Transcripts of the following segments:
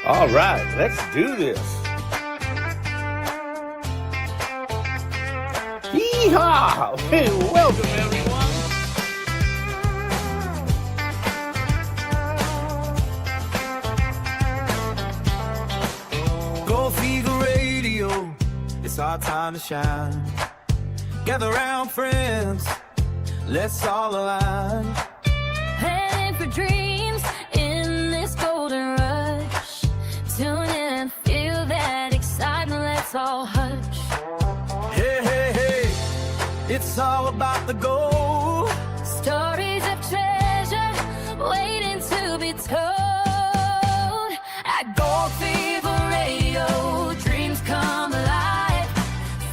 All right, let's do this. Yeehaw! Hey, welcome everyone. Go Fever Radio, it's our time to shine. Gather round friends, let's all align. Heading for dreams in this golden rush. Tune in, feel that excitement, let's all hush. Hey, hey, hey, it's all about the gold. Stories of treasure waiting to be told. At Gold Fever Radio, dreams come alive.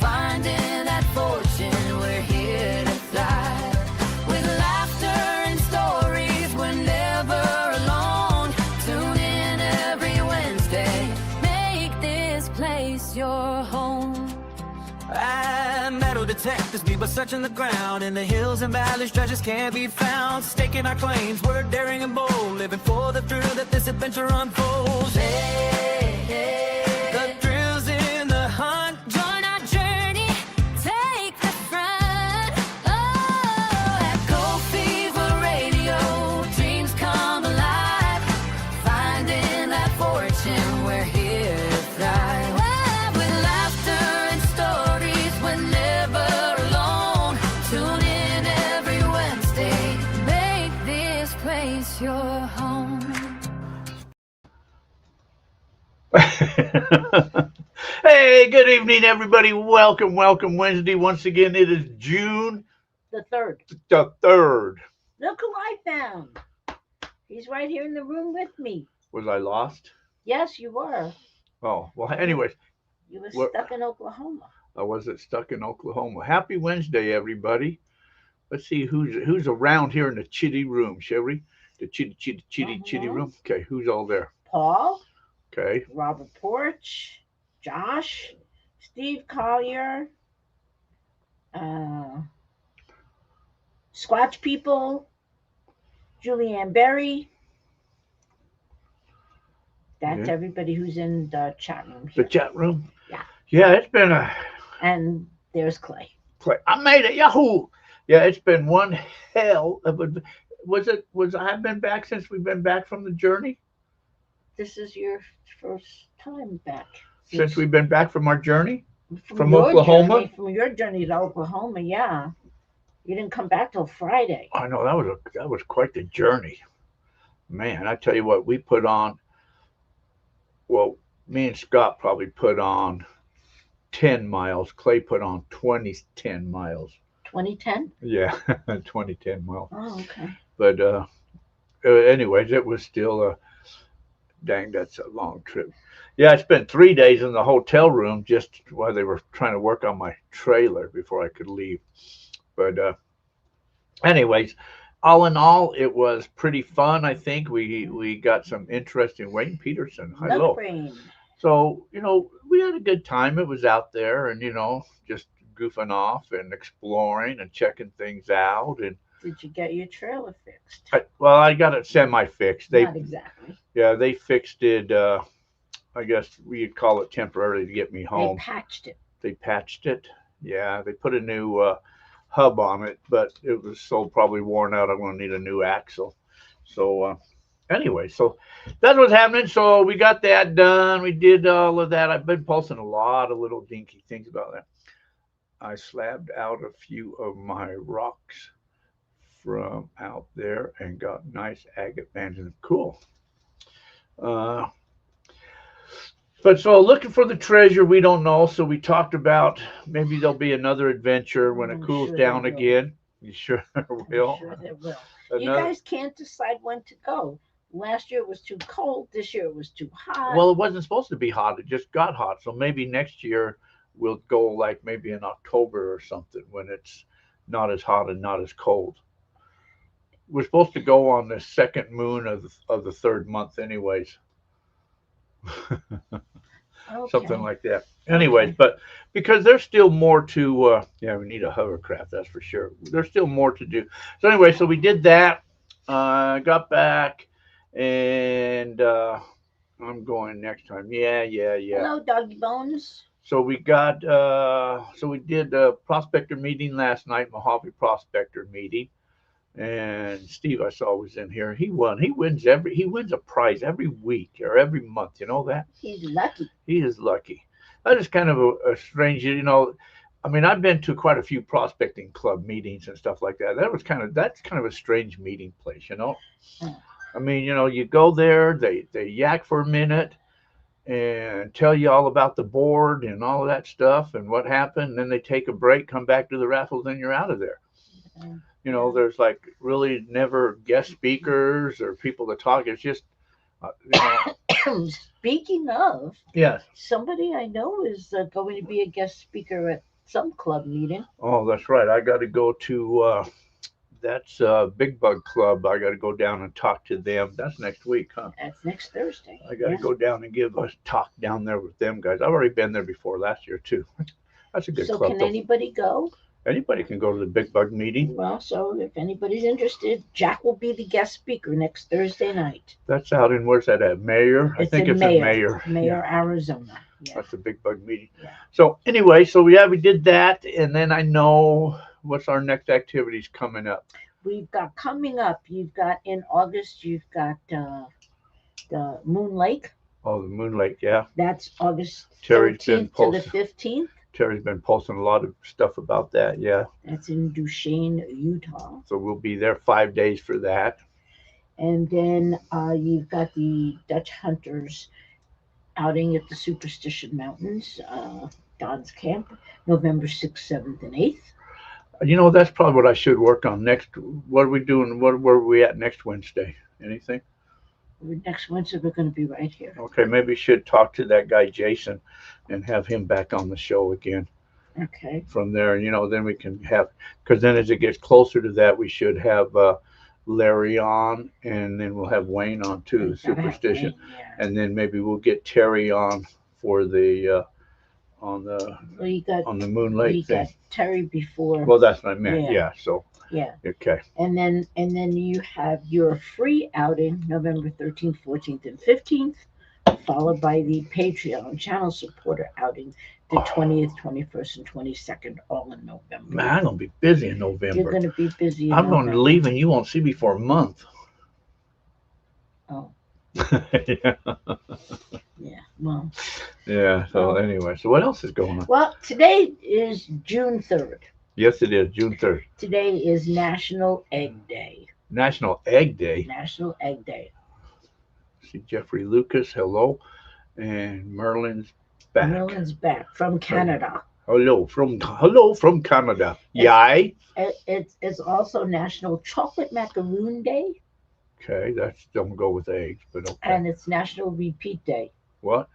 Finding that fortune, we're here to thrive. With laughter and stories, we're never alone. Tune in every Wednesday, make this place your home. And metal detectors, people searching the ground. In the hills and valleys, treasures can't be found. Staking our claims, we're daring and bold. Living for the thrill that this adventure unfolds. Hey, hey, the thrills in the hunt. Join our journey, take the front. Oh, at Gold Fever Radio, dreams come alive. Finding that fortune, we're here to thrive. Oh, with laughter and stories, we're never alone. Tune in every Wednesday, make this place your home. Hey, good evening, everybody. Welcome Wednesday. Once again, it is June The third. the 3rd. Look who I found. He's right here in the room with me. Was I lost? Yes, you were. Oh, well, anyways, You were What- stuck in Oklahoma. I wasn't stuck in Oklahoma. Happy Wednesday, everybody. Let's see who's around here in the chitty room, shall we? The chitty room. Okay, who's all there? Paul, Okay. Robert Porch, Josh, Steve Collier, Squatch People, Julianne Berry. That's Yeah. everybody who's in the chat room The here. chat room? Yeah. Yeah, it's been a And there's Clay. play. I made it. Yahoo! Yeah, it's been one hell of a. I've been back since we've been back from the journey? This is your first time back. Since we've been back from our journey? from your Oklahoma? journey- from your journey to Oklahoma, yeah. You didn't come back till Friday. I know that was quite the journey. Man, I tell you what, we put on, well, me and Scott probably put on 10 miles. Clay put on 10 miles. 2010? Yeah, 10 miles. Oh, okay. But anyways, it was still dang, that's a long trip. Yeah, I spent 3 days in the hotel room just while they were trying to work on my trailer before I could leave. But anyways, all in all, it was pretty fun. I think we got some interesting. Wayne Peterson, Nut hello. brain. So we had a good time. It was out there, and just goofing off and exploring and checking things out. And Did you get your trailer fixed? I got it semi-fixed. Not exactly. Yeah, they fixed it. I guess we'd call it temporarily to get me home. They patched it. They patched it. Yeah, they put a new hub on it, but it was so probably worn out. I'm going to need a new axle. So anyway, so that's what's happening. So we got that done. We did all of that. I've been posting a lot of little dinky things about that. I slabbed out a few of my rocks from out there and got nice agate bands in them. Cool. But so looking for the treasure, we don't know. So we talked about maybe there'll be another adventure when it I'm cools sure down there will. again. You sure there I'm will? sure they will. You Another- guys can't decide when to go. Last year it was too cold. This year it was too hot. Well, it wasn't supposed to be hot. It just got hot. So maybe next year we'll go like maybe in October or something when it's not as hot and not as cold. We're supposed to go on the second moon of the third month anyways. Something like that. Anyways, Okay. but because there's still more to, we need a hovercraft, that's for sure. There's still more to do. So anyway, so we did that, got back, and I'm going next time. Yeah. Hello, Doggy Bones. So we did a prospector meeting last night, Mojave prospector meeting. And Steve, I saw, was in here. He won. He wins a prize every week or every month. You know that? He's lucky. He is lucky. That is kind of a strange, I mean, I've been to quite a few prospecting club meetings and stuff like that. That's kind of a strange meeting place. Oh. I mean, you go there, they yak for a minute and tell you all about the board and all of that stuff and what happened. And then they take a break, come back to the raffles, then you're out of there. There's like really never guest speakers or people to talk. It's just, Speaking of, yes. somebody I know is going to be a guest speaker at some club meeting. Oh, that's right. I got to go to that's Big Bug Club. I got to go down and talk to them. That's next week, huh? That's next Thursday. I got to go down and give a talk down there with them guys. I've already been there before last year too. That's a good So club. can anybody go? Anybody can go to the Big Bug meeting. Well, so if anybody's interested, Jack will be the guest speaker next Thursday night. That's out in, where's that at? Mayor? I think it's in Mayor. Mayor, Arizona. Yeah. That's a Big Bug meeting. Yeah. So anyway, we did that, and then I know what's our next activities coming up. We've got coming up. You've got in August. You've got the Moon Lake. Oh, the Moon Lake, yeah. That's August Terry's been 13th to the 15th. Terry's been posting a lot of stuff about that, yeah. That's in Duchesne, Utah. So we'll be there 5 days for that. And then you've got the Dutch Hunters outing at the Superstition Mountains, Don's Camp, November 6th, 7th, and 8th. That's probably what I should work on next. What are we doing? Where are we at next Wednesday? Anything? Next Wednesday, we're going to be right here. Okay, maybe we should talk to that guy, Jason, and have him back on the show again. Okay. From there, then we can have, because then as it gets closer to that, we should have Larry on, and then we'll have Wayne on too, the Superstition. Wayne, yeah. And then maybe we'll get Terry on for the on the Moon Lake you thing. got Terry before. Well, that's what I meant. Yeah. So. Yeah. Okay. And then you have your free outing November 13th, 14th, and 15th, followed by the Patreon channel supporter outing the 20th, 21st, and 22nd, all in November. Man, I'm gonna be busy in November. You're gonna be busy. I'm going to leave, and you won't see me for a month. Oh. Yeah. Yeah. Well. Yeah. So anyway, so what else is going on? Well, today is June 3rd. Yes, it is June 3rd. Today is National Egg Day. National Egg Day. National Egg Day. See Jeffrey Lucas, hello, and Merlin's back. Merlin's back from Canada. Hello from Canada. Yay. It's also National Chocolate Macaroon Day. Okay, that's don't go with eggs, but okay. And it's National Repeat Day. What?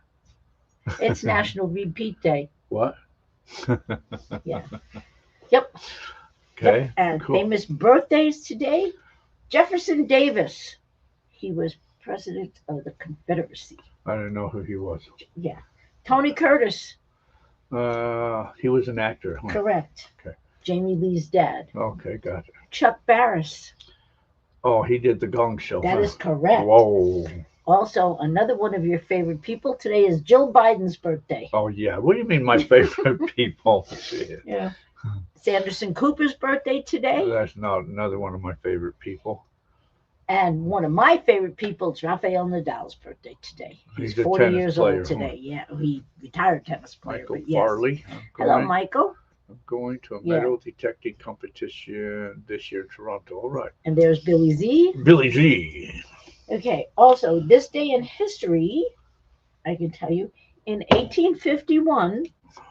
It's National Repeat Day. What? Yeah. Yep. Okay. Yep. And cool. Famous birthdays today. Jefferson Davis. He was president of the Confederacy. I didn't know who he was. Yeah. Tony Curtis. He was an actor. Huh? Correct. Okay. Jamie Lee's dad. Okay, gotcha. Chuck Barris. Oh, he did the Gong Show. That is correct. Whoa. Also, another one of your favorite people today is Jill Biden's birthday. Oh, yeah. What do you mean my favorite people? Yeah. Sanderson Cooper's birthday today. That's not another one of my favorite people. And one of my favorite people is Rafael Nadal's birthday today. He's 40 years old today. Yeah, he retired tennis player. Michael Yes. Farley. Hello, Michael. I'm going to a metal detecting competition this year in Toronto. All right. And there's Billy Z. Billy Z. Okay. Also, this day in history, I can tell you, in 1851,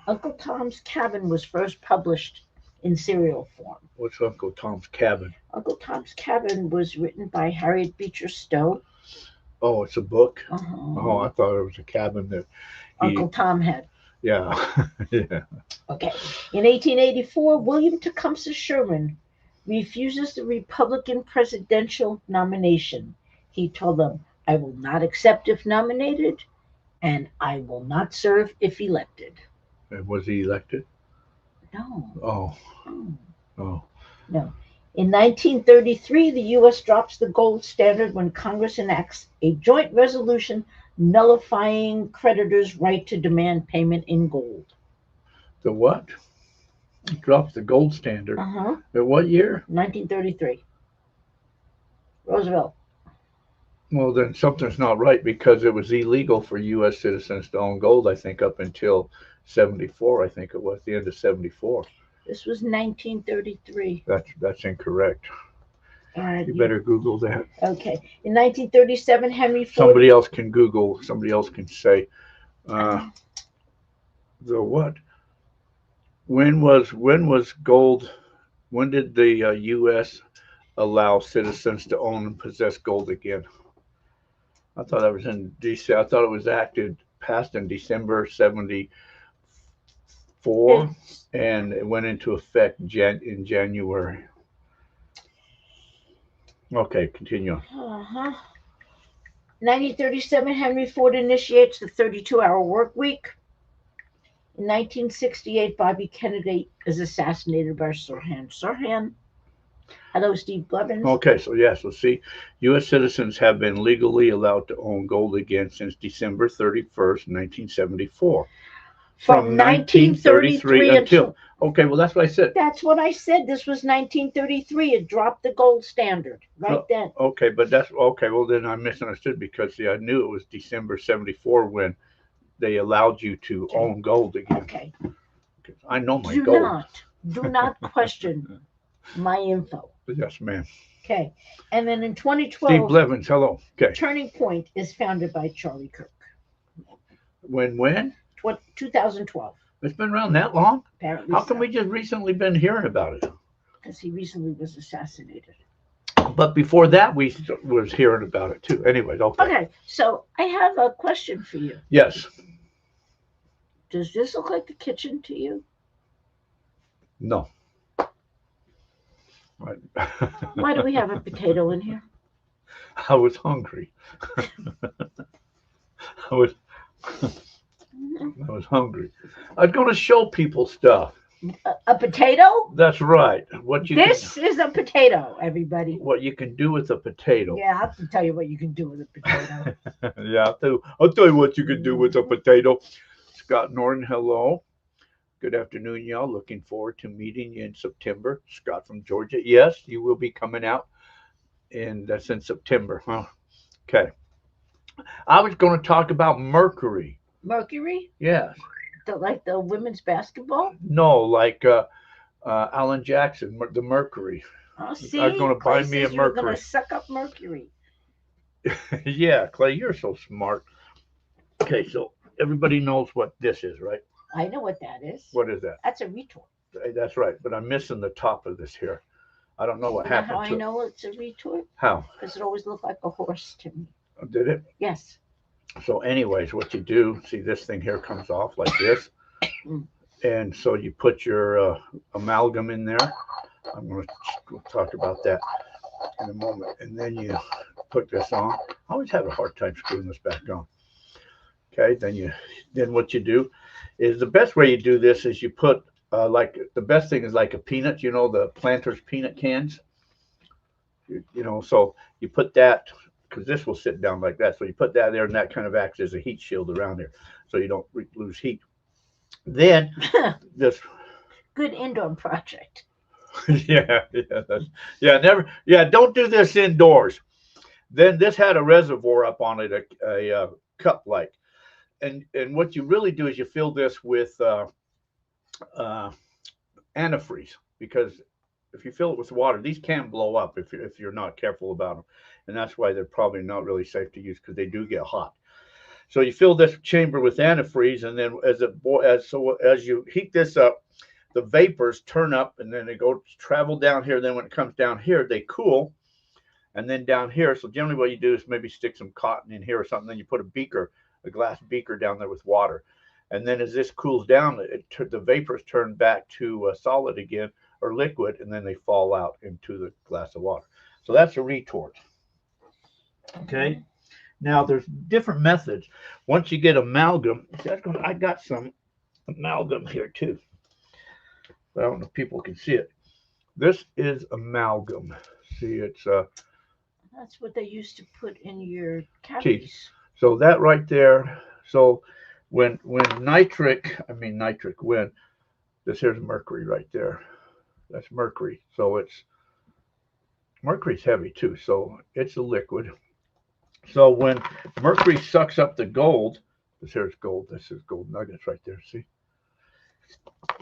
Uncle Tom's Cabin was first published in serial form. What's Uncle Tom's Cabin? Uncle Tom's Cabin was written by Harriet Beecher Stowe. Oh, it's a book? Uh-huh. Oh, I thought it was a cabin that Uncle Tom had. Yeah. Yeah. Okay. In 1884, William Tecumseh Sherman refuses the Republican presidential nomination. He told them, I will not accept if nominated, and I will not serve if elected. And was he elected? No. Oh. No. Oh. No. In 1933, the U.S. drops the gold standard when Congress enacts a joint resolution nullifying creditors' right to demand payment in gold. The what? Drops the gold standard. Uh-huh. At what year? 1933. Roosevelt. Well, then something's not right because it was illegal for U.S. citizens to own gold, I think, up until 74, I think it was, the end of 74. This was 1933. That's incorrect. All right. You better Google that. Okay. In 1937, Henry Ford. Somebody else can Google, somebody else can say, the what? When was gold, when did the U.S. allow citizens to own and possess gold again? I thought that was in DC. I thought it was passed in December 74, and it went into effect in January. Okay, continue on. Uh-huh. 1937, Henry Ford initiates the 32-hour work week. In 1968, Bobby Kennedy is assassinated by Sirhan. Sirhan. Hello, Steve Blevins. Okay, so yes, let's see. U.S. citizens have been legally allowed to own gold again since December 31st, 1974. From 1933 until. Okay, well, that's what I said. That's what I said. This was 1933. It dropped the gold standard right then. Okay, but that's okay. Well, then I misunderstood because see, I knew it was December 74 when they allowed you to own gold again. Okay. I know my gold. Do not question my info. Yes, ma'am. Okay. And then in 2012, Steve Blevins, hello. Okay. Turning Point is founded by Charlie Kirk. When? 2012. It's been around that long? Apparently. How come we just recently been hearing about it? Because he recently was assassinated. But before that, we was hearing about it too. Anyways, okay. Okay, so I have a question for you. Yes. Does this look like the kitchen to you? No. Right. Why do we have a potato in here? I was hungry. I was hungry. I was going to show people stuff. A potato? That's right. This is a potato, everybody. What you can do with a potato. Yeah, I have to tell you what you can do with a potato. Yeah, I'll tell you what you can do with a potato. Scott Norton, hello. Good afternoon, y'all. Looking forward to meeting you in September. Scott from Georgia. Yes, you will be coming out, and that's in September. Huh? Okay. I was going to talk about Mercury. Mercury? Yes. Like the women's basketball? No, like Alan Jackson, the Mercury. Oh, see? I was going to buy me a You're Mercury. going to suck up Mercury. Yeah, Clay, you're so smart. Okay, so everybody knows what this is, right? I know what that is. What is that? That's a retort. That's right, but I'm missing the top of this here. I don't know what happened how to I know it's a retort? How? Because it always looked like a horse to me. Did it? Yes. So anyways, what you do, see this thing here comes off like this. And so you put your amalgam in there. I'm going to talk about that in a moment. And then you put this on. I always have a hard time screwing this back on. Okay, then what you do is the best way you do this is you put like the best thing is like a peanut, you know, the Planters peanut cans. You know, so you put that because this will sit down like that. So you put that there, and that kind of acts as a heat shield around there, so you don't lose heat. Then this good indoor project. Don't do this indoors. Then this had a reservoir up on it, a cup like, and what you really do is you fill this with antifreeze, because if you fill it with water, these can blow up if you're not careful about them, and that's why they're probably not really safe to use because they do get hot. So you fill this chamber with antifreeze, and then as you heat this up, the vapors turn up, and then they travel down here. Then when it comes down here, they cool, and then down here. So generally, what you do is maybe stick some cotton in here or something. Then you put a glass beaker down there with water, and then as this cools down, the vapors turn back to solid again or liquid, and then they fall out into the glass of water. So that's a retort. Okay. Now there's different methods. Once you get amalgam, I got some amalgam here too. But I don't know if people can see it. This is amalgam. See, it's that's what they used to put in your cavities. So that right there. So when nitric, when this here's mercury right there. That's mercury. So it's mercury's heavy too. So it's a liquid. So when mercury sucks up the gold, this here's gold. This is gold nuggets right there. See,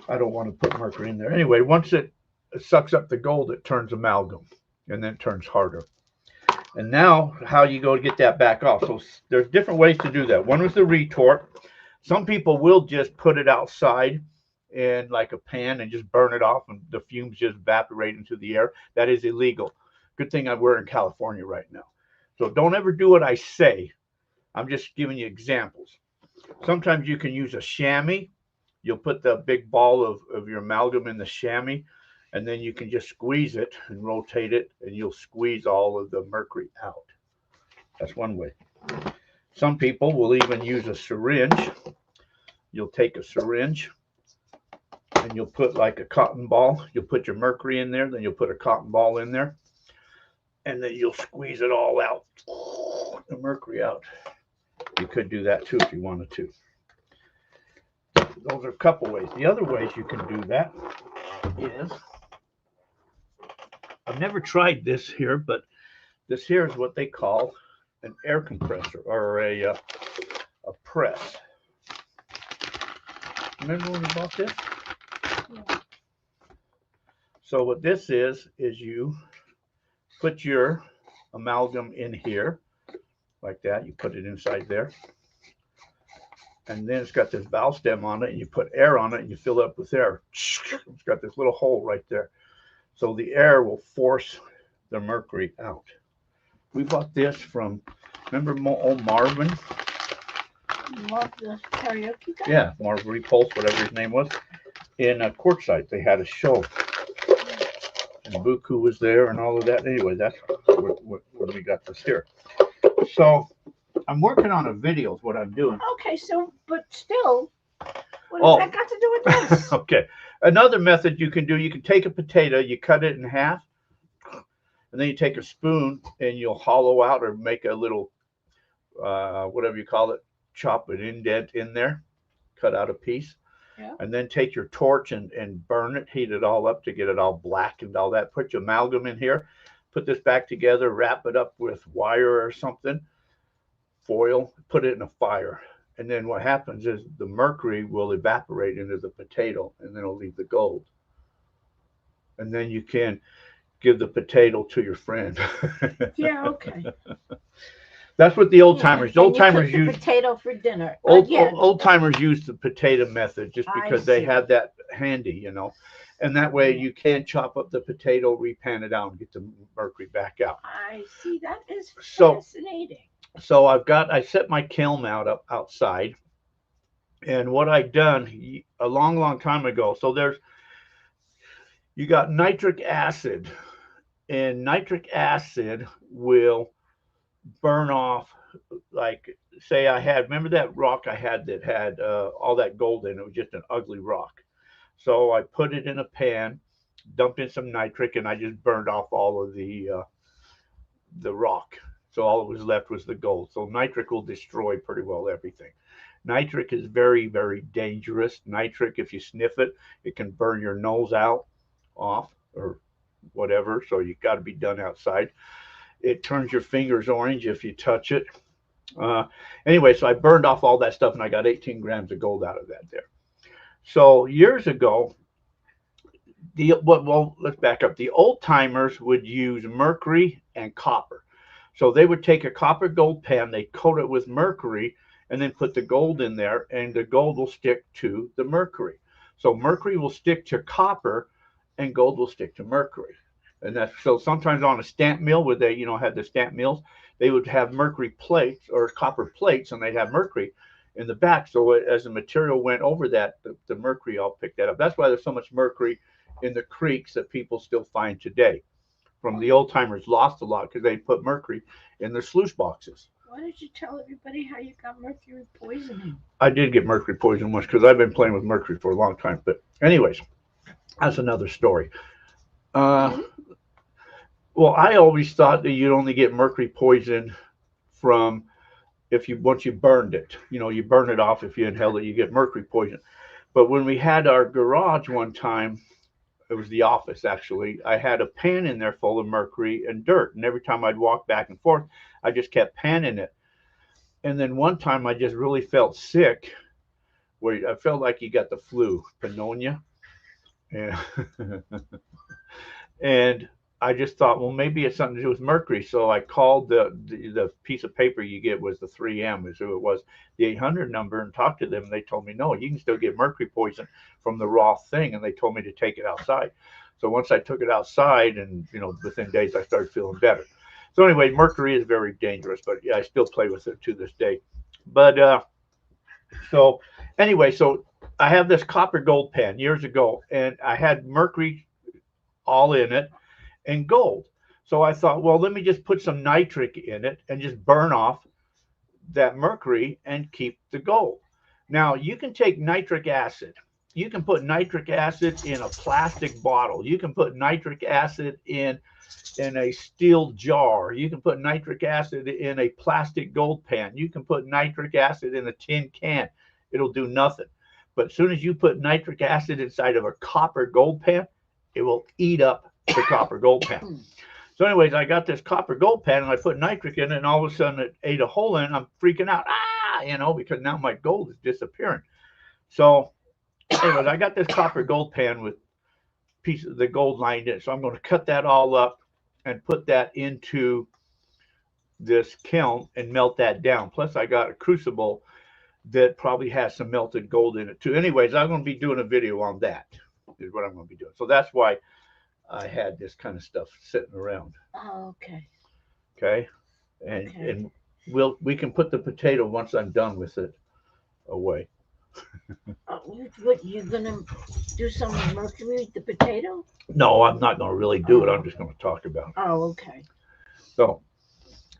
I don't want to put mercury in there. Anyway, once it sucks up the gold, it turns amalgam, and then it turns harder. And now, how you go to get that back off? So there's different ways to do that. One was the retort. Some people will just put it outside in like a pan and just burn it off, and the fumes just evaporate into the air. That is illegal. Good thing we're in California right now. So don't ever do what I say. I'm just giving you examples. Sometimes you can use a chamois. You'll put the big ball of your amalgam in the chamois, and then you can just squeeze it and rotate it, and you'll squeeze all of the mercury out. That's one way. Some people will even use a syringe. You'll take a syringe, and you'll put like a cotton ball. You'll put your mercury in there, then you'll put a cotton ball in there, and then you'll squeeze it all out, the mercury out. You could do that too if you wanted to. Those are a couple ways. The other ways you can do that is, I've never tried this here, but this here is what they call an air compressor or a press. Remember when you bought this? Yeah. So what this is you put your amalgam in here like that. You put it inside there. And then it's got this valve stem on it, and you put air on it, and you fill it up with air. It's got this little hole right there. So the air will force the mercury out. We bought this from, remember old Marvin? Love the karaoke guy? Yeah, Marvin Repulse, whatever his name was. In Quartzsite, they had a show. And Buku was there and all of that. Anyway, that's where we got this here. So I'm working on a video is what I'm doing. Okay, so, but still, what has that got to do with this? Okay. Another method you can do, you can take a potato, you cut it in half, and then you take a spoon and you'll hollow out or make a little, whatever you call it, chop an indent in there, cut out a piece. Yeah. And then take your torch and burn it, heat it all up to get it all black and all that. Put your amalgam in here, put this back together, wrap it up with wire or something, foil, put it in a fire. And then what happens is the mercury will evaporate into the potato, and then it'll leave the gold. And then you can give the potato to your friend. Yeah, okay. That's what the old timers. Yeah, Old timers use use potato for dinner. old timers use the potato method just because they see. had that handy, you know. And that way you can chop up the potato, repan it out, and get the mercury back out. I see. That is So- fascinating. So I set my kiln out outside, and what I've done a long time ago. So you got nitric acid, and nitric acid will burn off, like, say remember that rock I had that had all that gold in it? It was just an ugly rock. So I put it in a pan, dumped in some nitric, and I just burned off all of the rock. So all that was left was the gold. So nitric will destroy pretty well everything. Nitric is very, very dangerous. Nitric, if you sniff it, it can burn your nose off or whatever. So you got to be done outside. It turns your fingers orange if you touch it. Anyway, so I burned off all that stuff, and I got 18 grams of gold out of that there. So years ago, let's back up. The old timers would use mercury and copper. So they would take a copper gold pan, they'd coat it with mercury, and then put the gold in there, and the gold will stick to the mercury. So mercury will stick to copper, and gold will stick to mercury. And that's so sometimes on a stamp mill where they, had the stamp mills, they would have mercury plates or copper plates, and they'd have mercury in the back. So as the material went over that, the mercury all picked that up. That's why there's so much mercury in the creeks that people still find today. From the old timers lost a lot because they put mercury in their sluice boxes. Why did you tell everybody how you got mercury poisoning? I did get mercury poison once because I've been playing with mercury for a long time. But anyways, that's another story. Well, I always thought that you'd only get mercury poison from if you once you burned it. You burn it off. If you inhale it, you get mercury poison. But when we had our garage one time, it was the office actually. I had a pan in there full of mercury and dirt, and every time I'd walk back and forth, I just kept panning it. And then one time I just really felt sick, where I felt like you got the flu, pneumonia, and and I just thought, well, maybe it's something to do with mercury. So I called the piece of paper you get was the 3M, is who it was, the 800 number, and talked to them. And they told me, no, you can still get mercury poison from the raw thing. And they told me to take it outside. So once I took it outside, and within days I started feeling better. So anyway, mercury is very dangerous, but yeah, I still play with it to this day. But so anyway, so I have this copper gold pen years ago, and I had mercury all in it and gold. So I thought, well, let me just put some nitric in it and just burn off that mercury and keep the gold. Now, you can take nitric acid. You can put nitric acid in a plastic bottle. You can put nitric acid in a steel jar. You can put nitric acid in a plastic gold pan. You can put nitric acid in a tin can. It'll do nothing. But as soon as you put nitric acid inside of a copper gold pan, it will eat up the copper gold pan. So anyways, I got this copper gold pan and I put nitric in it, and all of a sudden it ate a hole in it, and I'm freaking out. Because now my gold is disappearing. So anyways, I got this copper gold pan with pieces of the gold lined in. So I'm going to cut that all up and put that into this kiln and melt that down. Plus I got a crucible that probably has some melted gold in it too. Anyways, I'm going to be doing a video on that, is what I'm going to be doing. So that's why I had this kind of stuff sitting around. Oh, okay. Okay. And we can put the potato, once I'm done with it, away. What, you're gonna do some mercury with the potato? No, I'm not going to really do it. I'm just going to talk about it. Oh, okay. So,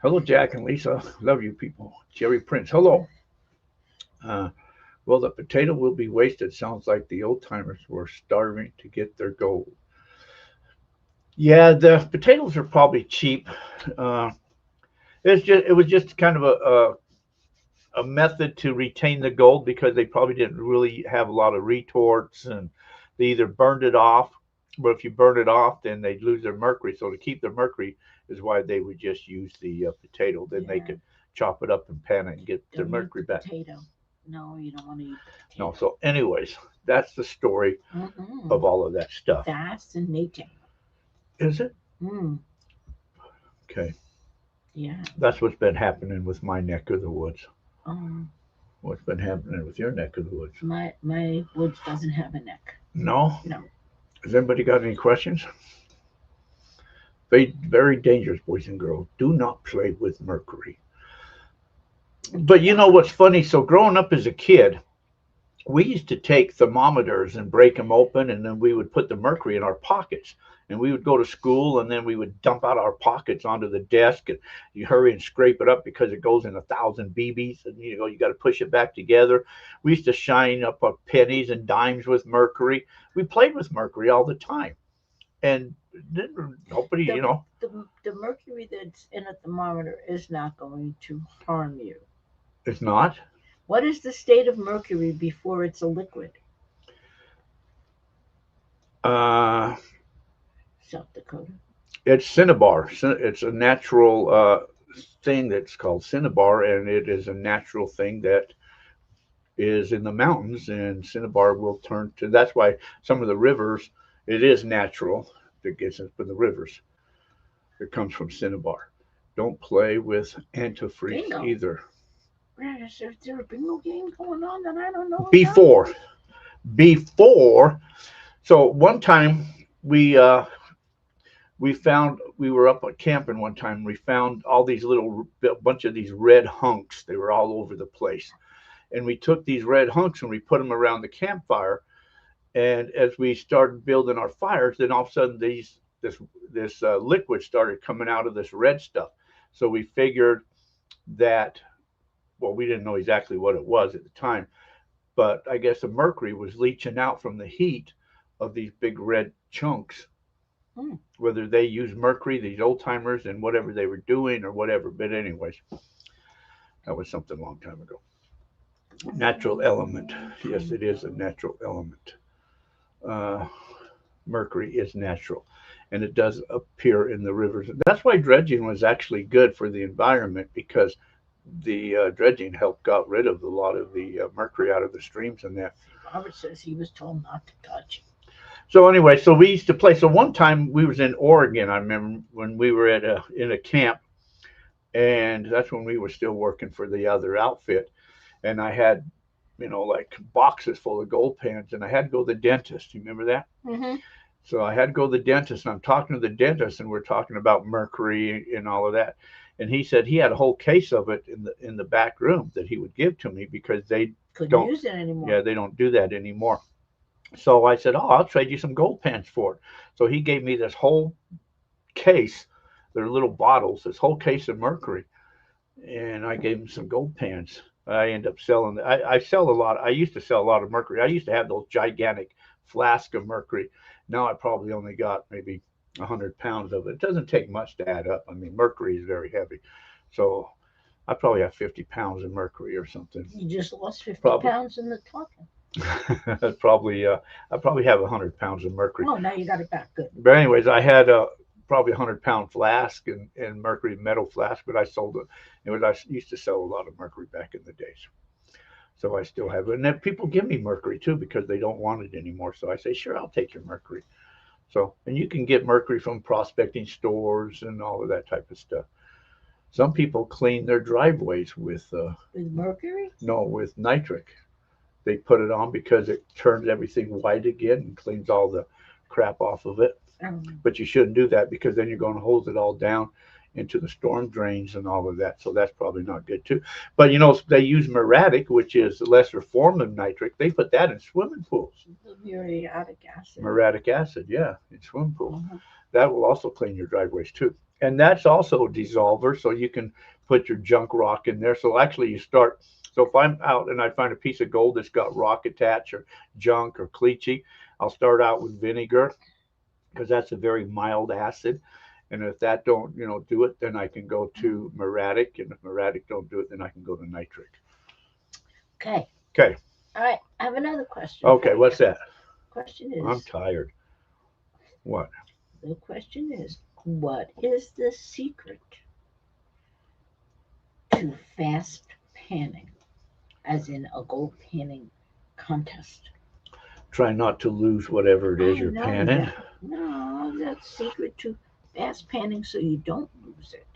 hello, Jack and Lisa. Love you people. Jerry Prince. Hello. Well, the potato will be wasted. Sounds like the old timers were starving to get their gold. Yeah, the potatoes are probably cheap. It was just kind of a method to retain the gold, because they probably didn't really have a lot of retorts, and they either burned it off. But if you burn it off, then they'd lose their mercury. So to keep their mercury is why they would just use the potato. Then they could chop it up and pan it and get their mercury back. Potato. No, you don't want to eat potato. No. So anyways, that's the story of all of that stuff. Fascinating. Is it? Mm. Okay. Yeah. That's what's been happening with my neck of the woods. What's been happening with your neck of the woods? My woods doesn't have a neck. No? No. Has anybody got any questions? Very, very dangerous, boys and girls. Do not play with mercury. But you know what's funny? So growing up as a kid, we used to take thermometers and break them open, and then we would put the mercury in our pockets. And we would go to school, and then we would dump out our pockets onto the desk, and you hurry and scrape it up because it goes in 1,000 BBs, and you got to push it back together. We used to shine up our pennies and dimes with mercury. We played with mercury all the time, and nobody, The mercury that's in a thermometer is not going to harm you. It's not. What is the state of mercury before it's a liquid? South Dakota. It's cinnabar. It's a natural thing that's called cinnabar, and it is a natural thing that is in the mountains, and cinnabar will turn to. That's why some of the rivers, it is natural that gets it from the rivers. It comes from cinnabar. Don't play with antifreeze Bingo. either. Is there a bingo game going on that I don't know Before. So one time we were up at camping one time. We found all these bunch of these red hunks. They were all over the place. And we took these red hunks and we put them around the campfire. And as we started building our fires, then all of a sudden this liquid started coming out of this red stuff. So we figured that, well, we didn't know exactly what it was at the time, but I guess the mercury was leaching out from the heat of these big red chunks. Whether they use mercury, these old timers, and whatever they were doing or whatever. But anyways, That was something a long time ago. Natural element. Yes, it is a natural element. Uh, Mercury is natural, and it does appear in the rivers. That's why dredging was actually good for the environment because the dredging helped got rid of a lot of the mercury out of the streams and that. Robert says he was told not to touch. So anyway, so we used to play. So one time we was in Oregon. I remember when we were at in a camp, and that's when we were still working for the other outfit, and I had, like boxes full of gold pans, and I had to go to the dentist. You remember that? Mm-hmm. So I had to go to the dentist, and I'm talking to the dentist, and we're talking about mercury and all of that. And he said he had a whole case of it in the back room that he would give to me because they Couldn't don't, use it anymore. yeah, they don't do that anymore. So I said, oh, I'll trade you some gold pans for it. So he gave me this whole case. They're little bottles, this whole case of mercury, and I gave him some gold pans. I end up selling. I sell a lot. I used to sell a lot of mercury. I used to have those gigantic flasks of mercury. Now I probably only got maybe 100 pounds of it. It doesn't take much to add up. I mean, mercury is very heavy, so I probably have 50 pounds of mercury or something. You just lost 50 Probably. pounds in the talking. Probably, I probably have 100 pounds of mercury. Oh, now you got it back good. But anyways, I had probably 100-pound flask and mercury metal flask, but I sold it. I used to sell a lot of mercury back in the days. So I still have it. And then people give me mercury too because they don't want it anymore. So I say, sure, I'll take your mercury. So, and you can get mercury from prospecting stores and all of that type of stuff. Some people clean their driveways with mercury? No, with nitric. They put it on because it turns everything white again and cleans all the crap off of it. But you shouldn't do that because then you're going to hose it all down into the storm drains and all of that. So that's probably not good too. But they use muriatic, which is a lesser form of nitric. They put that in swimming pools. Muriatic acid. Muriatic acid, yeah, in swimming pools. Uh-huh. That will also clean your driveways too. And that's also a dissolver, so you can put your junk rock in there. So actually you start, so if I'm out and I find a piece of gold that's got rock attached or junk or cleachy, I'll start out with vinegar because that's a very mild acid. And if that don't, do it, then I can go to muriatic. And if muriatic don't do it, then I can go to nitric. Okay. Okay. All right. I have another question. Okay. What's that? Question is. I'm tired. What? The question is, what is the secret to fast panning, as in a gold panning contest? Try not to lose whatever it is I you're know panning. that. No, that's secret to fast panning so you don't lose it.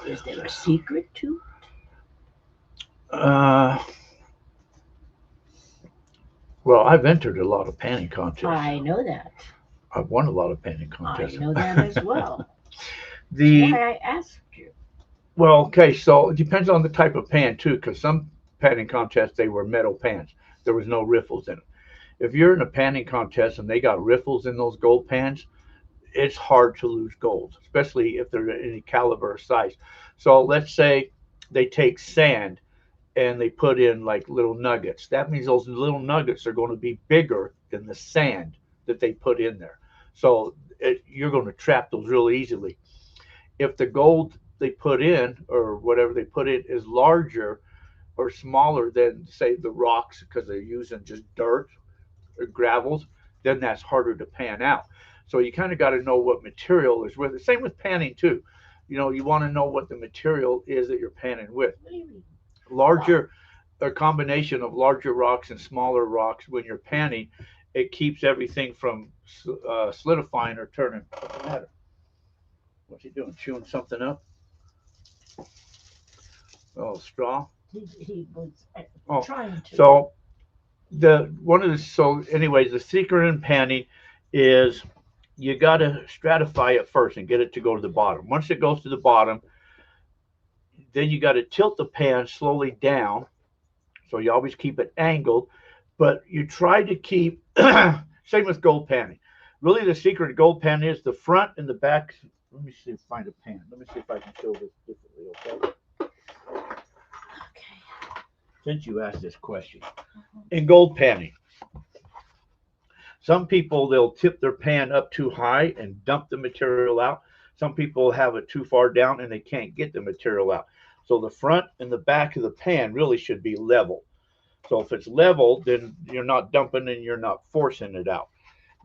Is there a secret to Well, I've entered a lot of panning contests. I know that. I've won a lot of panning contests. I know that as well. The That's why I asked you. Well, okay, so it depends on the type of pan too, because some panning contests they were metal pans. There was no riffles in them. If you're in a panning contest and they got riffles in those gold pans, it's hard to lose gold, especially if they're any caliber or size. So let's say they take sand and they put in like little nuggets. That means those little nuggets are going to be bigger than the sand that they put in there. So you're going to trap those real easily. If the gold they put in or whatever they put in is larger or smaller than, say, the rocks because they're using just dirt or gravels, then that's harder to pan out. So you kind of got to know what material is with it. Same with panning too. You want to know what the material is that you're panning with. What do you mean? Larger, a combination of larger rocks and smaller rocks when you're panning, it keeps everything from solidifying or turning. What's the matter? What's he doing? Chewing something up? Oh, straw. He was Oh, trying to. So anyways, the secret in panning is you got to stratify it first and get it to go to the bottom. Once it goes to the bottom, then you got to tilt the pan slowly down. So you always keep it angled, but you try to keep, same with gold panning. Really the secret of gold panning is the front and the back. Let me see, find a pan. Let me see if I can show this differently, okay? Okay. Since you asked this question. In gold panning, some people, they'll tip their pan up too high and dump the material out. Some people have it too far down and they can't get the material out. So the front and the back of the pan really should be level. So if it's level, then you're not dumping and you're not forcing it out.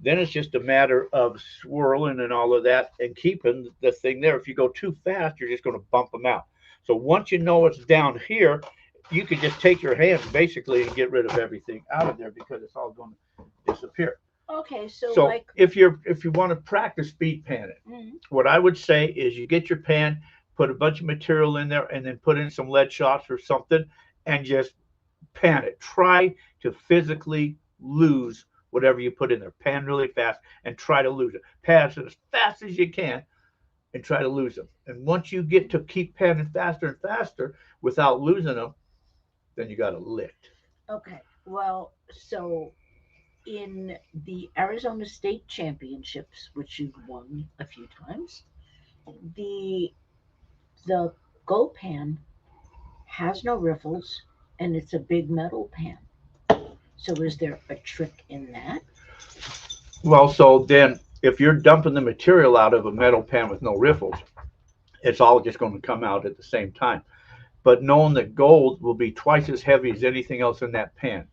Then it's just a matter of swirling and all of that and keeping the thing there. If you go too fast, you're just going to bump them out. So once you know it's down here, you can just take your hands basically and get rid of everything out of there because it's all going to disappear. Okay, so, So like, if you want to practice speed panning, mhm. what I would say is you get your pan, put a bunch of material in there, and then put in some lead shots or something, and just pan it. Try to physically lose whatever you put in there. Pan really fast and try to lose it. Pan it as fast as you can and try to lose them. And once you get to keep panning faster and faster without losing them, then you got it licked. Okay, well, so in the Arizona State Championships, which you've won a few times, the the gold pan has no riffles and it's a big metal pan. So is there a trick in that? Well, so then if you're dumping the material out of a metal pan with no riffles, it's all just going to come out at the same time. But knowing that gold will be twice as heavy as anything else in that pan.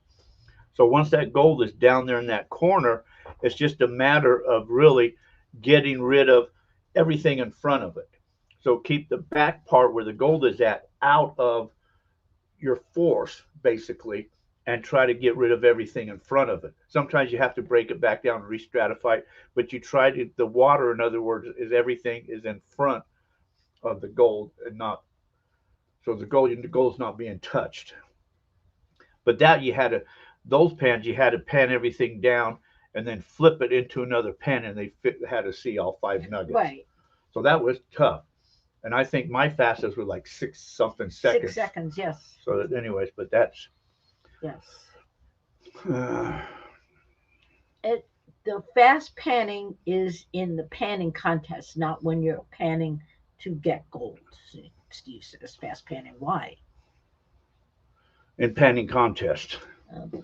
So once that gold is down there in that corner, it's just a matter of really getting rid of everything in front of it. So keep the back part where the gold is at out of your force, basically, and try to get rid of everything in front of it. Sometimes you have to break it back down and re-stratify it, but you try to, the water, in other words, is everything is in front of the gold and not, so the gold's not being touched. But that you had to, those pans, you had to pan everything down and then flip it into another pan, and they had to see all 5 nuggets. Right. So that was tough. And I think my fastest was like 6 something seconds. 6 seconds, yes. So that, anyways, but that's. Yes. The fast panning is in the panning contest, not when you're panning to get gold. Steve says fast panning. Why? In panning contest. He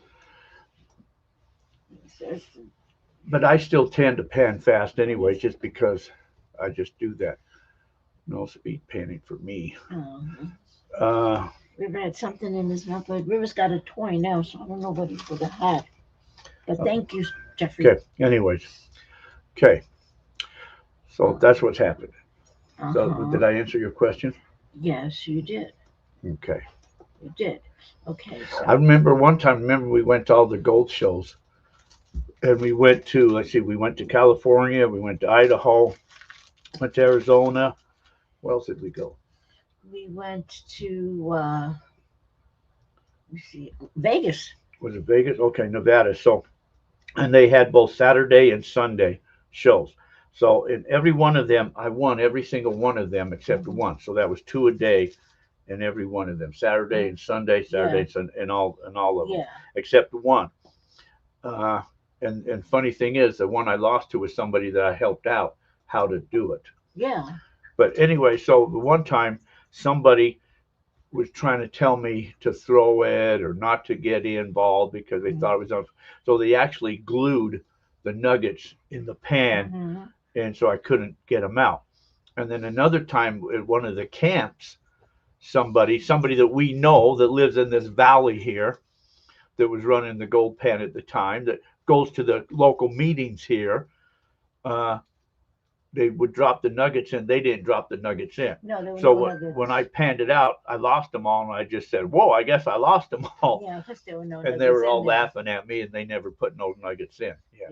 says, But I still tend to pan fast anyway, just because I just do that. No speed panning for me. River had something in his mouth, but River's got a toy now, so I don't know what he would have had. But thank you, Jeffrey. Okay. Anyways. Okay. So that's what's happened. So did I answer your question? Yes, you did. Okay. You did. Okay. So. I remember one time. Remember we went to all the gold shows, and we went to, let's see, we went to California, we went to Idaho, went to Arizona. Where else did we go? We went to let me see, Vegas. Was it Vegas? Okay, Nevada. So, and they had both Saturday and Sunday shows. So in every one of them, I won every single one of them except one. So that was 2 a day in every one of them. Saturday and Sunday, Saturday and all of them, except one. And funny thing is, the one I lost to was somebody that I helped out how to do it. Yeah. But anyway, so the one time somebody was trying to tell me to throw it or not to get involved because they thought it was on. So they actually glued the nuggets in the pan, and so I couldn't get them out. And then another time at one of the camps, somebody that we know that lives in this valley here, that was running the gold pan at the time, that goes to the local meetings here, they would drop the nuggets in. They didn't drop the nuggets in. No, there were so no nuggets. When I panned it out, I lost them all, and I just said, "Whoa, I guess I lost them all." Yeah, because there were no. And they were all laughing at me, and they never put no nuggets in. Yeah.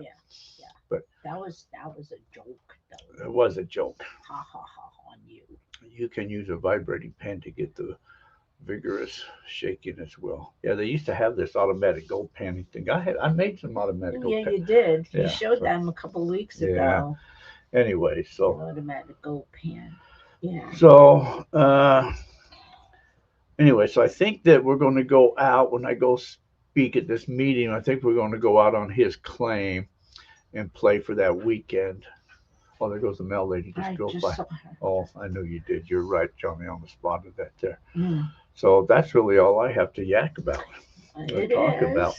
But that was a joke, though. It was a joke. Ha ha ha on you. You can use a vibrating pen to get the vigorous shaking as well. Yeah, they used to have this automatic gold panning thing. I made some automatic gold Yeah, pan. you did. Yeah, You showed them a couple of weeks ago. Yeah. Anyway, so automatic gold pan. Yeah. So anyway, so I think that we're going to go out when I go speak at this meeting. I think we're going to go out on his claim and play for that weekend. Oh, there goes the mail lady. Just drove by. Oh, I knew you did. You're right, Johnny, on the spot of that there. So that's really all I have to yak about. Talk about.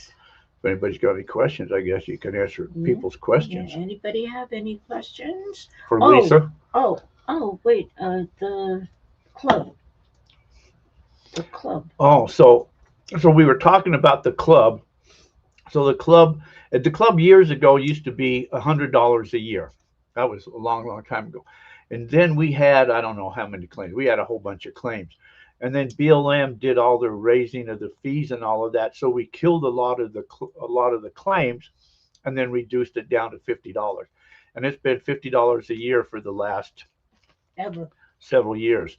If anybody's got any questions, I guess you can answer people's questions. Yeah. Anybody have any questions? For Lisa? Oh, wait. The club. The club. Oh, so we were talking about the club. So the club years ago used to be $100 a year. That was a long, long time ago. And then we had, I don't know how many claims. We had a whole bunch of claims. And then BLM did all the raising of the fees and all of that. So we killed a lot of the claims, and then reduced it down to $50. And it's been $50 a year for the last Ever. several years.